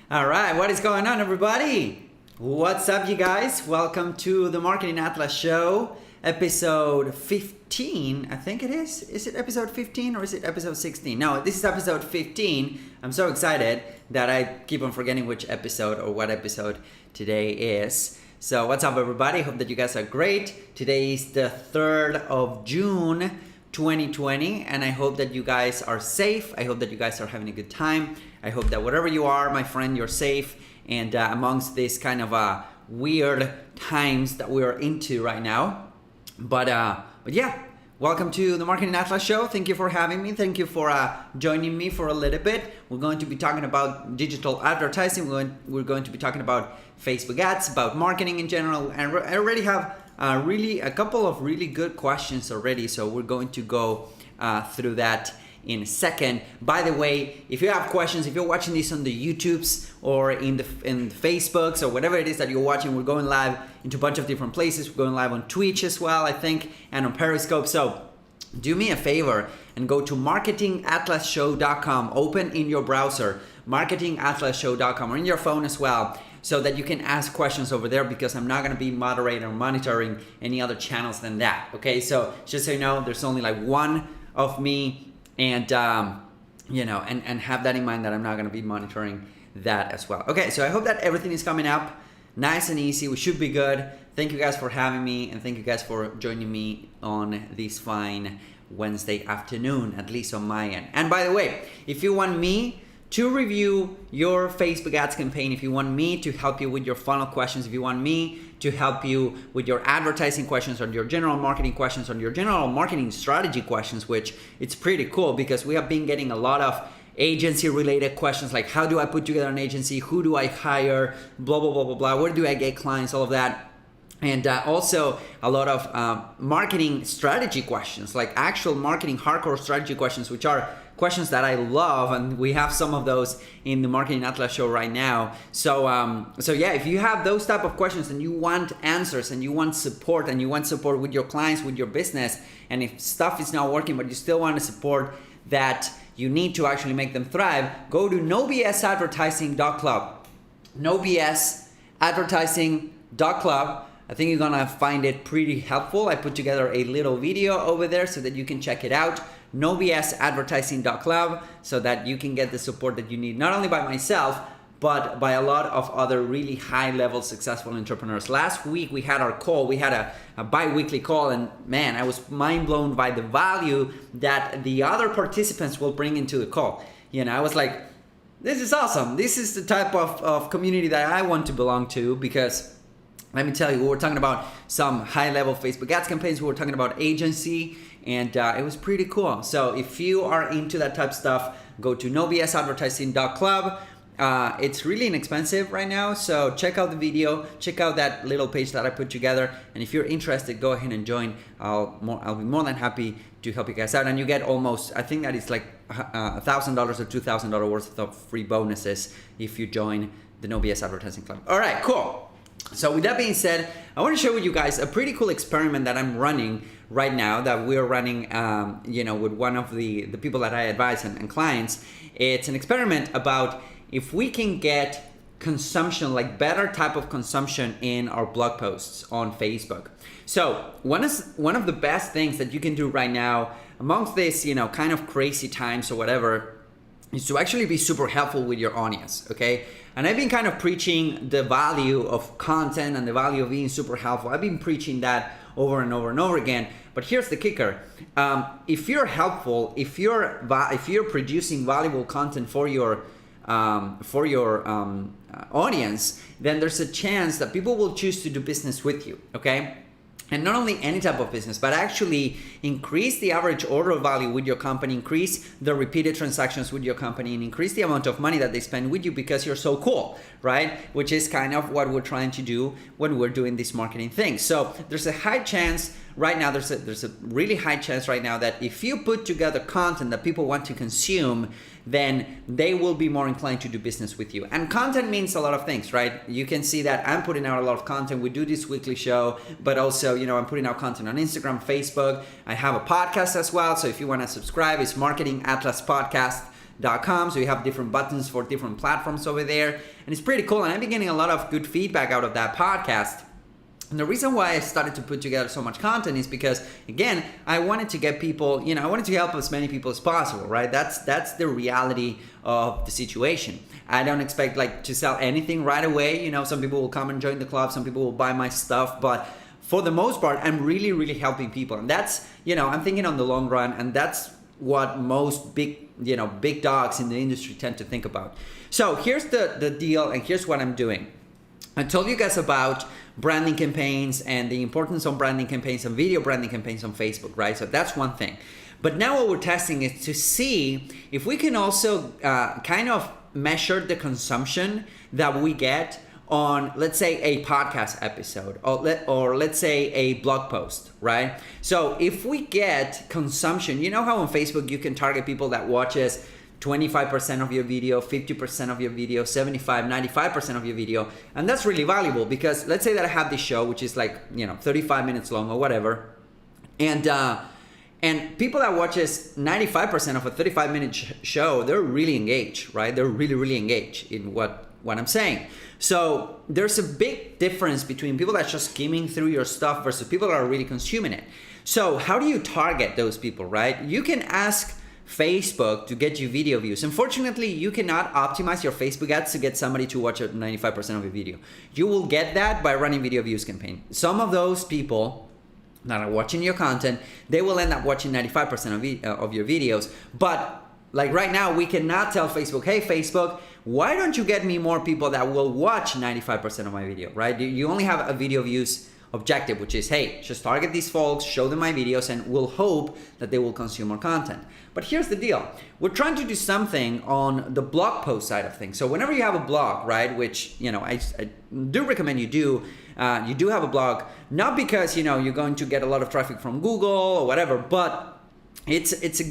All right, what is going on, everybody? What's up, you guys? Welcome to the Marketing Atlas Show, episode 15. I think it is. Is it episode 15 or is it episode 16? No, this is episode 15. I'm so excited that I keep on forgetting which episode or what episode today is. So, what's up, everybody? Hope that you guys are great. Today is the 3rd of June, 2020, and I hope that you guys are safe. I hope that you guys are having a good time. I hope that wherever you are, my friend, you're safe. And amongst this kind of weird times that we're into right now. But yeah, welcome to the Marketing Atlas Show. Thank you for having me. Thank you for joining me for a little bit. We're going to be talking about digital advertising. We're going to be talking about Facebook ads, about marketing in general. And I already have a couple of really good questions already. So we're going to go through that in a second. By the way, if you have questions, if you're watching this on the YouTubes or in the Facebooks or whatever it is that you're watching, we're going live into a bunch of different places. We're going live on Twitch as well, I think, and on Periscope. So do me a favor and go to marketingatlasshow.com. Open in your browser, marketingatlasshow.com, or in your phone as well, so that you can ask questions over there, because I'm not going to be moderating or monitoring any other channels than that. Okay, so just so you know, there's only like one of me. And, and have that in mind that I'm not going to be monitoring that as well. Okay, so I hope that everything is coming up nice and easy. We should be good. Thank you guys for having me, and thank you guys for joining me on this fine Wednesday afternoon, at least on my end. And by the way, if you want me to review your Facebook ads campaign, if you want me to help you with your funnel questions, if you want me to help you with your advertising questions or your general marketing questions or your general marketing strategy questions, which it's pretty cool because we have been getting a lot of agency related questions like how do I put together an agency, who do I hire, blah, blah, blah, blah, blah, where do I get clients, all of that. And also a lot of marketing strategy questions, like actual marketing hardcore strategy questions, which are questions that I love, and we have some of those in the Marketing Atlas Show right now. So yeah, if you have those type of questions and you want answers and you want support with your clients, with your business, and if stuff is not working but you still want to support that you need to actually make them thrive, go to nobsadvertising.club. nobsadvertising.club. I think you're gonna find it pretty helpful. I put together a little video over there so that you can check it out. nobsadvertising.club, so that you can get the support that you need, not only by myself, but by a lot of other really high-level successful entrepreneurs. Last week we had our call. We had a bi-weekly call, and man, I was mind-blown by the value that the other participants will bring into the call. I was like, this is awesome. This is the type of community that I want to belong to, because let me tell you, we were talking about some high-level Facebook ads campaigns. We were talking about agency, and it was pretty cool. So if you are into that type of stuff, go to nobsadvertising.club. It's really inexpensive right now, so check out the video, check out that little page that I put together, and if you're interested, go ahead and join. I'll be more than happy to help you guys out, and you get almost, I think that it's like $1,000 or $2,000 worth of free bonuses if you join the No BS Advertising Club. All right, cool. So with that being said, I want to share with you guys a pretty cool experiment that I'm running right now, that we're running with one of the people that I advise and clients. It's an experiment about if we can get consumption, like better type of consumption in our blog posts on Facebook. So one of the best things that you can do right now amongst this, kind of crazy times or whatever, is to actually be super helpful with your audience, okay? And I've been kind of preaching the value of content and the value of being super helpful. I've been preaching that over and over and over again. But here's the kicker: if you're helpful, if you're producing valuable content for your audience, then there's a chance that people will choose to do business with you, okay? And not only any type of business, but actually increase the average order value with your company, increase the repeated transactions with your company, and increase the amount of money that they spend with you because you're so cool, right? Which is kind of what we're trying to do when we're doing this marketing thing. So there's a high chance right now, there's a really high chance right now that if you put together content that people want to consume, then they will be more inclined to do business with you. And content means a lot of things, right? You can see that I'm putting out a lot of content. We do this weekly show, but also, I'm putting out content on Instagram, Facebook. I have a podcast as well. So if you want to subscribe, it's Marketing Atlas Podcast. marketingatlas.com. So you have different buttons for different platforms over there. And it's pretty cool. And I've been getting a lot of good feedback out of that podcast. And the reason why I started to put together so much content is because, again, I wanted to get people, I wanted to help as many people as possible, right? That's the reality of the situation. I don't expect to sell anything right away. Some people will come and join the club, some people will buy my stuff, but for the most part, I'm really, really helping people. And that's, I'm thinking on the long run, and that's what most big dogs in the industry tend to think about. So here's the deal, and here's what I'm doing. I told you guys about branding campaigns and the importance of branding campaigns and video branding campaigns on Facebook, right? So that's one thing. But now what we're testing is to see if we can also kind of measure the consumption that we get on, let's say, a podcast episode or let's say a blog post, right? So if we get consumption, you know how on Facebook you can target people that watches 25% of your video, 50% of your video, 75, 95% of your video. And that's really valuable because let's say that I have this show, which is 35 minutes long or whatever. And people that watches 95% of a 35-minute show, they're really engaged, right? They're really, really engaged in what I'm saying. So there's a big difference between people that are just skimming through your stuff versus people that are really consuming it. So how do you target those people, right? You can ask Facebook to get you video views. Unfortunately, you cannot optimize your Facebook ads to get somebody to watch 95% of your video. You will get that by running video views campaign. Some of those people that are watching your content, they will end up watching 95% of your videos. But right now, we cannot tell Facebook, hey, Facebook, why don't you get me more people that will watch 95% of my video, right? You only have a video views objective, which is, hey, just target these folks, show them my videos, and we'll hope that they will consume more content. But here's the deal. We're trying to do something on the blog post side of things. So whenever you have a blog, right, which, I do recommend you do have a blog, not because, you're going to get a lot of traffic from Google or whatever, but it's a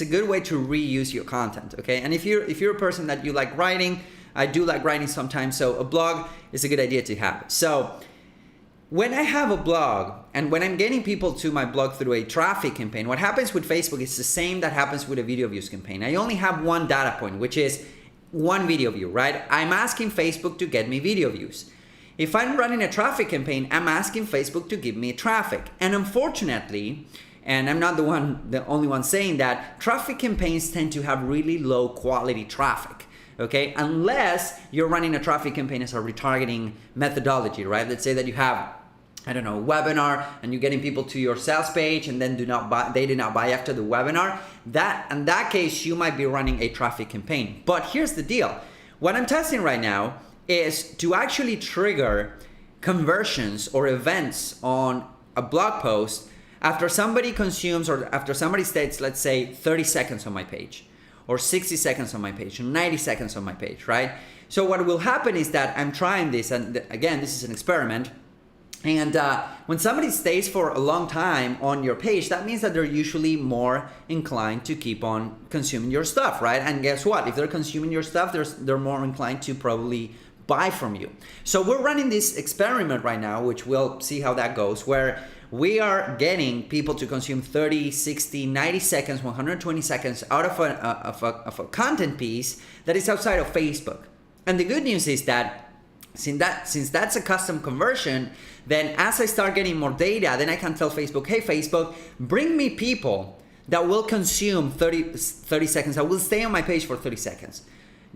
good way to reuse your content, okay? And if you're a person that you like writing, I do like writing sometimes, so a blog is a good idea to have. So when I have a blog and when I'm getting people to my blog through a traffic campaign, what happens with Facebook is the same that happens with a video views campaign. I only have one data point, which is one video view, right? I'm asking Facebook to get me video views. If I'm running a traffic campaign, I'm asking Facebook to give me traffic. And unfortunately, and I'm not the only one saying that, traffic campaigns tend to have really low quality traffic. Okay, unless you're running a traffic campaign as a retargeting methodology, right? Let's say that you have, a webinar and you're getting people to your sales page and then they do not buy after the webinar. In that case, you might be running a traffic campaign. But here's the deal. What I'm testing right now is to actually trigger conversions or events on a blog post after somebody consumes or after somebody stays, let's say, 30 seconds on my page, or 60 seconds on my page, or 90 seconds on my page, right? So what will happen is that I'm trying this, and again, this is an experiment, and when somebody stays for a long time on your page, that means that they're usually more inclined to keep on consuming your stuff, right? And guess what? If they're consuming your stuff, they're more inclined to probably buy from you. So we're running this experiment right now, which we'll see how that goes, where we are getting people to consume 30, 60, 90 seconds, 120 seconds out of a content piece that is outside of Facebook. And the good news is that since that's a custom conversion, then as I start getting more data, then I can tell Facebook, hey, Facebook, bring me people that will consume 30 seconds, that will stay on my page for 30 seconds.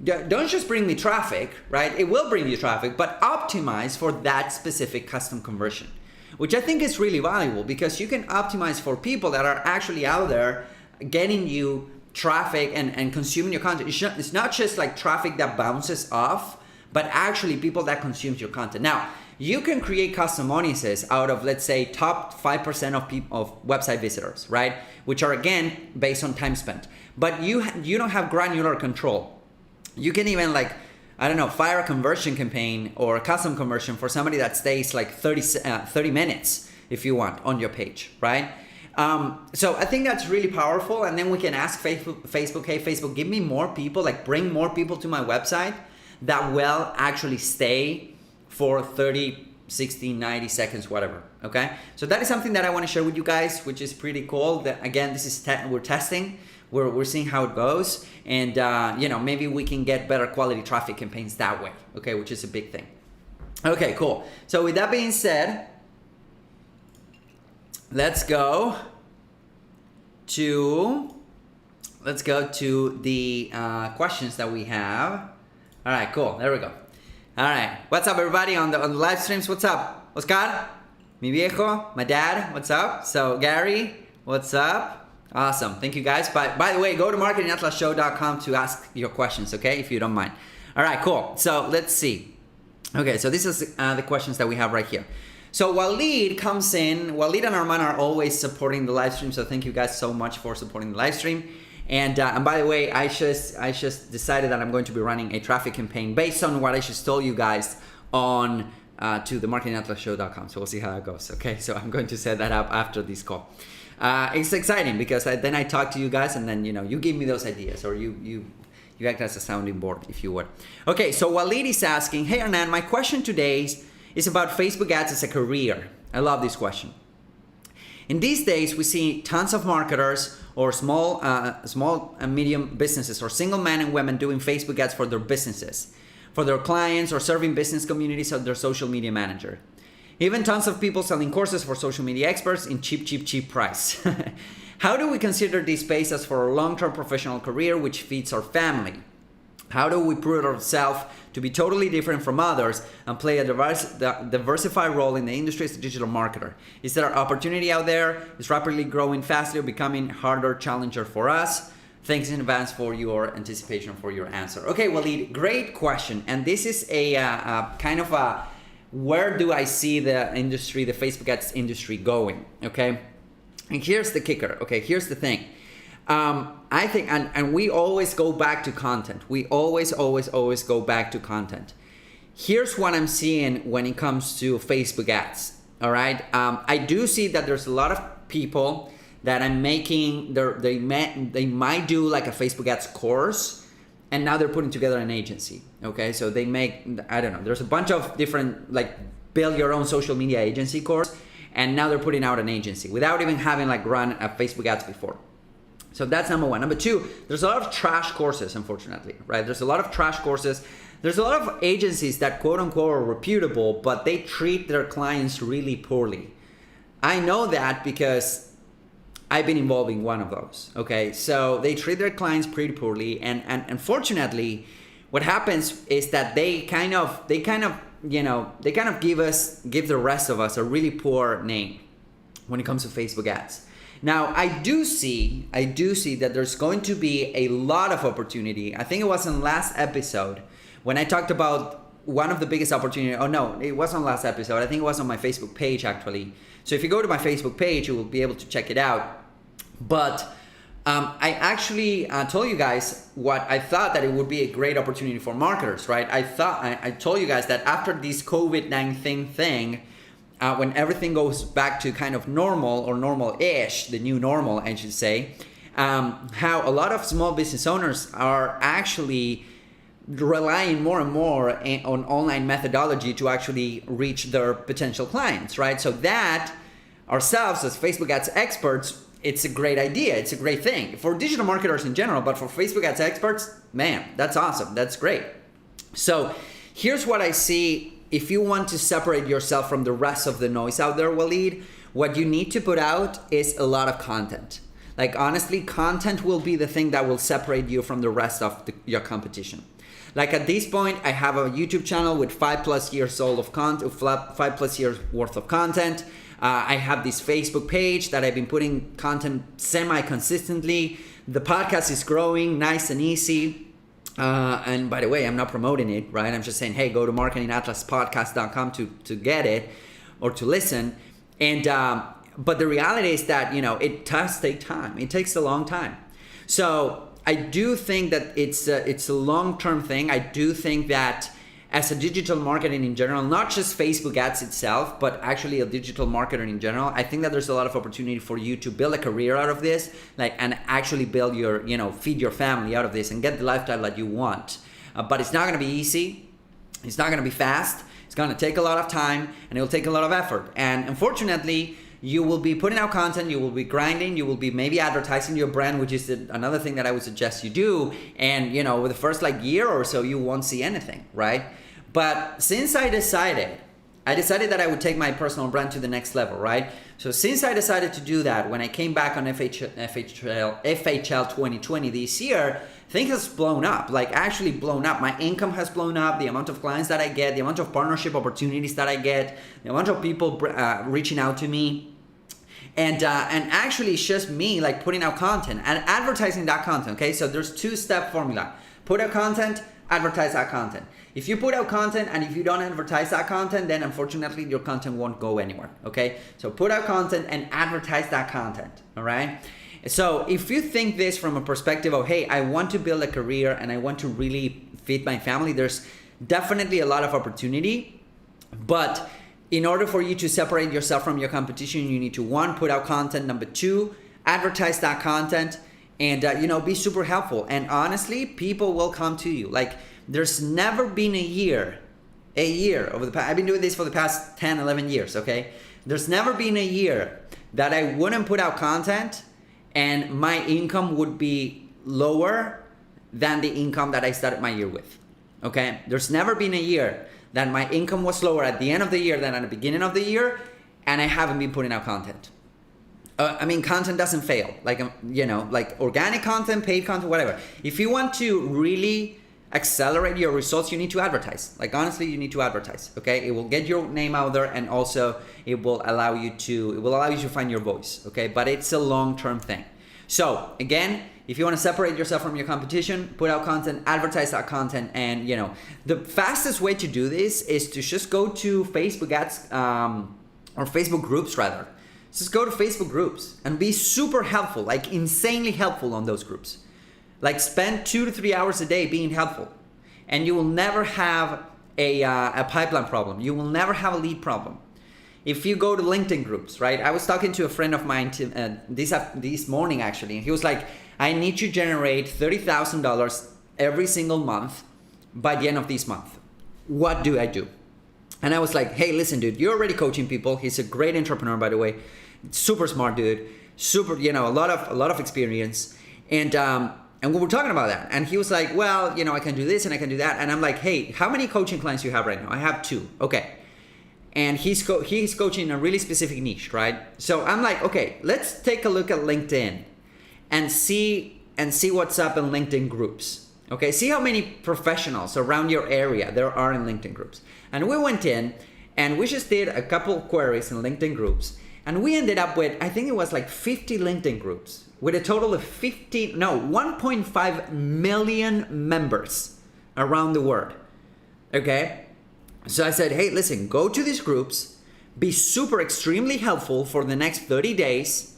Don't just bring me traffic, right? It will bring you traffic, but optimize for that specific custom conversion, which I think is really valuable because you can optimize for people that are actually out there getting you traffic and consuming your content. It's not just like traffic that bounces off, but actually people that consumes your content. Now, you can create custom audiences out of, let's say, top 5% of website visitors, right? Which are, again, based on time spent. But you don't have granular control. You can even fire a conversion campaign or a custom conversion for somebody that stays 30 minutes if you want on your page, right? So I think that's really powerful. And then we can ask Facebook, hey, Facebook, give me more people, bring more people to my website that will actually stay for 30, 60, 90 seconds, whatever, okay? So that is something that I want to share with you guys, which is pretty cool. Again, this is we're testing. we're seeing how it goes, and maybe we can get better quality traffic campaigns that way, okay, which is a big thing. Okay, cool. So with that being said, let's go to the questions that we have. All right, cool. There we go. All right. What's up, everybody on the live streams? What's up? Oscar, mi viejo, my dad. What's up? So Gary, what's up? Awesome. Thank you, guys. By the way, go to marketingatlasshow.com to ask your questions, okay? If you don't mind. All right, cool. So let's see. Okay, so this is the questions that we have right here. So Walid comes in. Walid and Arman are always supporting the live stream. So thank you guys so much for supporting the live stream. And by the way, I just decided that I'm going to be running a traffic campaign based on what I just told you guys on to the marketingatlasshow.com. So we'll see how that goes. Okay, so I'm going to set that up after this call. It's exciting because then I talk to you guys, and then you give me those ideas, or you act as a sounding board, if you would. Okay, so Walid is asking, hey Hernan, my question today is about Facebook ads as a career. I love this question. In these days, we see tons of marketers or small and medium businesses or single men and women doing Facebook ads for their businesses, for their clients, or serving business communities of their social media manager. Even tons of people selling courses for social media experts in cheap price. How do we consider these spaces for a long-term professional career which feeds our family? How do we prove ourselves to be totally different from others and play a diversified role in the industry as a digital marketer? Is there an opportunity out there? Is rapidly growing faster, becoming harder challenger for us? Thanks in advance for your anticipation for your answer. Okay, Walid, great question. And this is a kind of a, where do I see the industry, the Facebook ads industry going, okay? And here's the kicker, okay? Here's the thing. I think, and we always go back to content. We always go back to content. Here's what I'm seeing when it comes to Facebook ads, all right? I do see that there's a lot of people that I'm making, they might do like a Facebook ads course, and now they're putting together an agency, okay? So they make, I don't know, there's a bunch of different, like, build your own social media agency course, and now they're putting out an agency without even having like run a Facebook ads before. So that's number one. Number two, there's a lot of trash courses, unfortunately, right? There's a lot of trash courses. There's a lot of agencies that quote unquote are reputable, but they treat their clients really poorly. I know that because I've been involved in one of those, okay? So they treat their clients pretty poorly, and unfortunately, what happens is that they kind of give the rest of us a really poor name when it comes to Facebook ads. Now, I do see that there's going to be a lot of opportunity. I think it was in last episode when I talked about one of the biggest opportunities. Oh no, it wasn't last episode. I think it was on my Facebook page actually. So if you go to my Facebook page, you will be able to check it out. But I actually told you guys what I thought that it would be a great opportunity for marketers, right? I told you guys that after this COVID-19 thing, when everything goes back to kind of normal or normal-ish, the new normal, I should say, how a lot of small business owners are actually relying more and more on online methodology to actually reach their potential clients, right? So that ourselves as Facebook ads experts, it's a great idea. It's a great thing for digital marketers in general, but for Facebook ads experts, man, that's awesome. That's great. So here's what I see. If you want to separate yourself from the rest of the noise out there, Walid, what you need to put out is a lot of content. Like honestly, content will be the thing that will separate you from the rest of your competition. Like at this point, I have a YouTube channel with 5+ years old of content, 5+ years worth of content. I have this Facebook page that I've been putting content semi-consistently. The podcast is growing nice and easy. And by the way, I'm not promoting it, right? I'm just saying, hey, go to marketingatlaspodcast.com to get it or to listen. And but the reality is that, it does take time. It takes a long time. So I do think that it's a long-term thing. I do think that as a digital marketing in general, not just Facebook ads itself, but actually a digital marketer in general, I think that there's a lot of opportunity for you to build a career out of this, and actually build your, feed your family out of this and get the lifestyle that you want. But it's not going to be easy. It's not going to be fast. It's going to take a lot of time, and it'll take a lot of effort. And unfortunately, you will be putting out content, you will be grinding, you will be maybe advertising your brand, which is another thing that I would suggest you do. And with the first year or so, you won't see anything, right? But since I decided that I would take my personal brand to the next level, right? So since I decided to do that, when I came back on FHL 2020 this year, things has blown up, actually blown up. My income has blown up, the amount of clients that I get, the amount of partnership opportunities that I get, the amount of people reaching out to me. And actually it's just me putting out content and advertising that content, okay? So there's 2-step formula. Put out content, advertise that content. If you put out content and if you don't advertise that content, then unfortunately your content won't go anywhere, okay? So put out content and advertise that content, all right? So if you think this from a perspective of, hey, I want to build a career and I want to really feed my family, there's definitely a lot of opportunity. But in order for you to separate yourself from your competition, you need to, 1, put out content. Number 2, advertise that content, and be super helpful. And honestly, people will come to you. There's never been a year over the past, I've been doing this for the past 10, 11 years, okay? There's never been a year that I wouldn't put out content and my income would be lower than the income that I started my year with, okay? There's never been a year that my income was lower at the end of the year than at the beginning of the year, and I haven't been putting out content. Content doesn't fail. Organic content, paid content, whatever. If you want to really accelerate your results, you need to advertise. Honestly, you need to advertise, okay? It will get your name out there, and also it will allow you to find your voice, okay? But it's a long-term thing. So again, if you want to separate yourself from your competition, put out content, advertise that content, and the fastest way to do this is to just go to Facebook ads, or Facebook groups rather. Just go to Facebook groups and be super helpful, insanely helpful on those groups. Spend 2 to 3 hours a day being helpful, and you will never have a pipeline problem. You will never have a lead problem. If you go to LinkedIn groups, right? I was talking to a friend of mine this morning actually, and he was like, I need to generate $30,000 every single month by the end of this month. What do I do? And I was like, hey, listen, dude, you're already coaching people. He's a great entrepreneur, by the way. Super smart dude. Super, a lot of experience. And we were talking about that. And he was like, well, I can do this and I can do that. And I'm like, hey, how many coaching clients do you have right now? I have 2. Okay. And he's coaching a really specific niche, right? So I'm like, okay, let's take a look at LinkedIn and see what's up in LinkedIn groups. Okay, see how many professionals around your area there are in LinkedIn groups. And we went in and we just did a couple queries in LinkedIn groups, and we ended up with, I think it was 50 LinkedIn groups with a total of 1.5 million members around the world. Okay, so I said, hey, listen, go to these groups, be super extremely helpful for the next 30 days,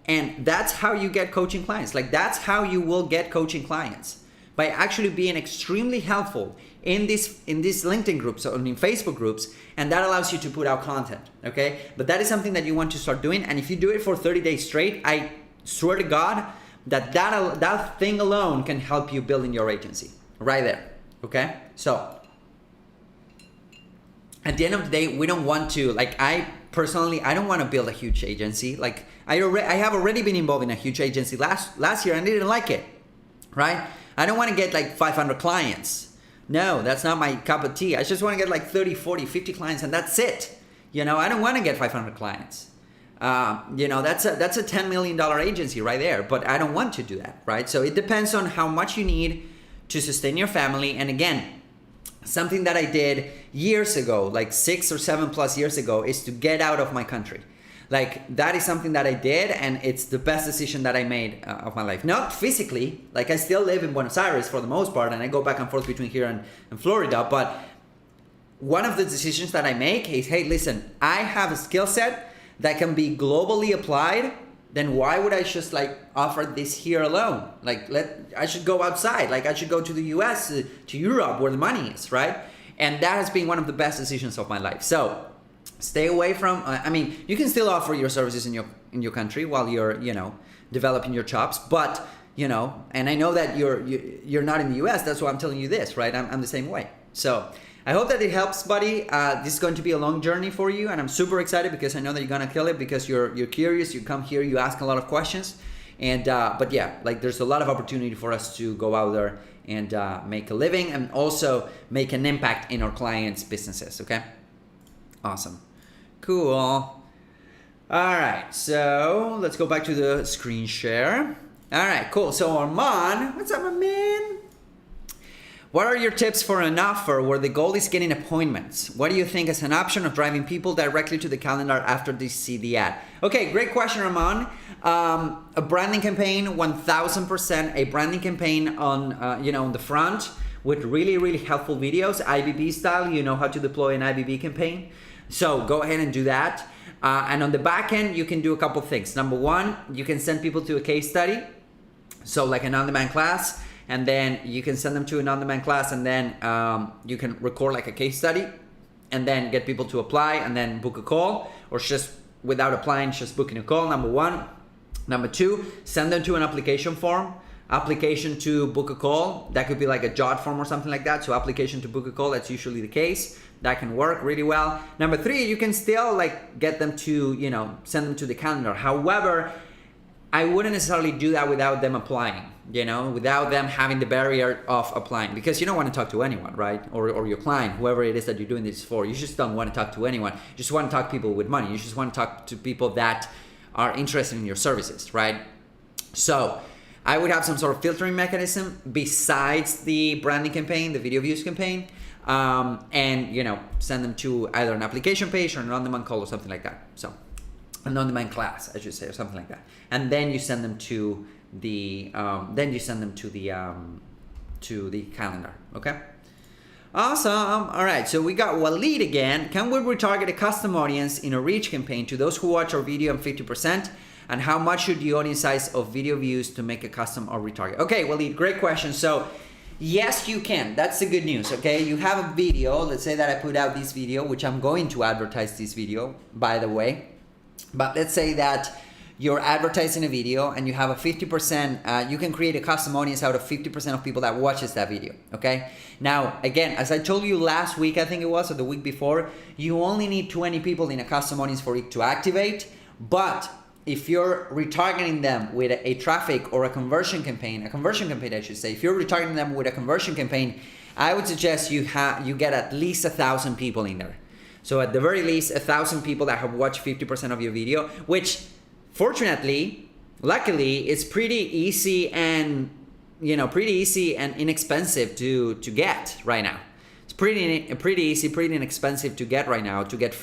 and that's how you get coaching clients. That's how you will get coaching clients, by actually being extremely helpful in these LinkedIn groups or in Facebook groups, and that allows you to put out content, okay? But that is something that you want to start doing, and if you do it for 30 days straight, I swear to God that thing alone can help you building your agency right there, okay? So at the end of the day, we don't want to, I don't want to build a huge agency. I have already been involved in a huge agency last year and I didn't like it, right? I don't want to get 500 clients. No, that's not my cup of tea. I just want to get 30, 40, 50 clients, and that's it. I don't want to get 500 clients. That's a $10 million agency right there, but I don't want to do that, right? So it depends on how much you need to sustain your family. And again, something that I did years ago, 6 or 7 plus years ago, is to get out of my country. That is something that I did, and it's the best decision that I made of my life. Not physically, I still live in Buenos Aires for the most part, and I go back and forth between here and Florida, but one of the decisions that I make is, hey, listen, I have a skill set that can be globally applied, then why would I just offer this here alone? I should go outside, I should go to the US, to Europe, where the money is, right? And that has been one of the best decisions of my life. So stay away from, you can still offer your services in your country while you're, developing your chops, but, and I know that you're not in the US, that's why I'm telling you this, right? I'm the same way. So I hope that it helps, buddy. This is going to be a long journey for you, and I'm super excited because I know that you're gonna kill it because you're curious. You come here, you ask a lot of questions, and but yeah, like there's a lot of opportunity for us to go out there and make a living and also make an impact in our clients' businesses. Okay, awesome, cool. All right, so let's go back to the screen share. All right, cool. So Armand, what's up, my man? What are your tips for an offer where the goal is getting appointments? What do you think is an option of driving people directly to the calendar after they see the ad? Okay, great question, Ramon. A branding campaign, 1000%. A branding campaign on on the front with really, really helpful videos, IBB style. You know how to deploy an IBB campaign. So go ahead and do that. And on the back end, you can do a couple things. Number one, you can send people to a case study. So like an on-demand class. And then you can send them to an on-demand class, and then you can record like a case study, and then get people to apply, and then book a call, or just without applying, just booking a call. Number one. Number two, send them to an application form. Application to book a call. That could be like a JOT form or something like that. So application to book a call, that's usually the case. That can work really well. Number three, you can still like get them to, send them to the calendar. However, I wouldn't necessarily do that without them applying, without them having the barrier of applying, because you don't want to talk to anyone, right? Or your client, whoever it is that you're doing this for. You just don't want to talk to anyone. You just want to talk to people with money. You just want to talk to people that are interested in your services, right? So I would have some sort of filtering mechanism besides the branding campaign, the video views campaign, and send them to either an application page or an on-demand call or something like that. So an on-demand class, I should say, or something like that. And then you send them to the calendar. Okay. Awesome. All right. So we got Walid again. Can we retarget a custom audience in a reach campaign to those who watch our video on 50%? And how much should the audience size of video views to make a custom or retarget? Okay, Walid, great question. So yes, you can. That's the good news. Okay. You have a video. Let's say that I put out this video, which I'm going to advertise this video, by the way. But let's say that you're advertising a video and you have a 50%, you can create a custom audience out of 50% of people that watches that video, okay? Now, again, as I told you last week, I think it was, or the week before, you only need 20 people in a custom audience for it to activate. But if you're retargeting them with a traffic or a conversion campaign I should say, if you're retargeting them with a conversion campaign, I would suggest you get at least 1,000 people in there. So at the very least, 1,000 people that have watched 50% of your video, which fortunately, luckily, it's pretty easy and inexpensive to get right now. It's pretty easy, pretty inexpensive to get right now. To get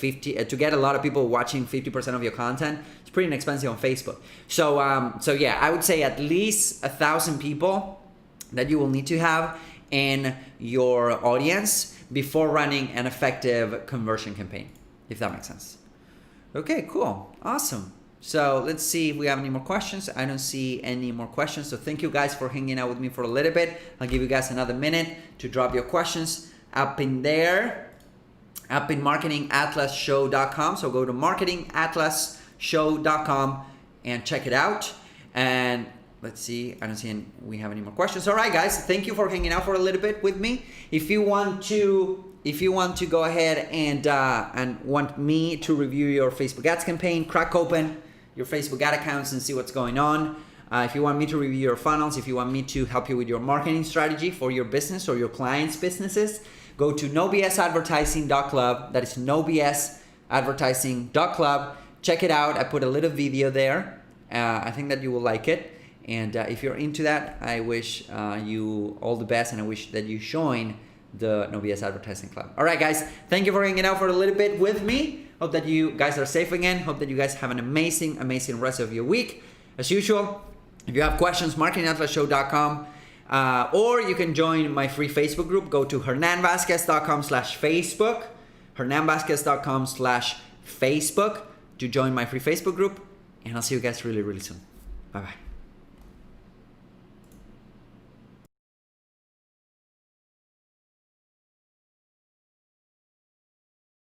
a lot of people watching 50% of your content, it's pretty inexpensive on Facebook. So yeah, I would say at least 1,000 people that you will need to have in your audience before running an effective conversion campaign, if that makes sense. Okay, cool, awesome. So let's see if we have any more questions. I don't see any more questions. So thank you guys for hanging out with me for a little bit. I'll give you guys another minute to drop your questions up in there, up in marketingatlasshow.com. So go to marketingatlasshow.com and check it out. And let's see, I don't see we have any more questions. All right, guys, thank you for hanging out for a little bit with me. If you want to go ahead and want me to review your Facebook ads campaign, crack open your Facebook ad accounts and see what's going on. If you want me to review your funnels, if you want me to help you with your marketing strategy for your business or your clients' businesses, go to nobsadvertising.club. That is nobsadvertising.club. Check it out. I put a little video there. I think that you will like it. And if you're into that, I wish you all the best, and I wish that you join the No BS Advertising Club. All right, guys, thank you for hanging out for a little bit with me. Hope that you guys are safe again. Hope that you guys have an amazing, amazing rest of your week. As usual, if you have questions, marketingatlasshow.com, or you can join my free Facebook group. Go to hernanvazquez.com/Facebook, hernanvazquez.com/Facebook to join my free Facebook group. And I'll see you guys really, really soon. Bye-bye.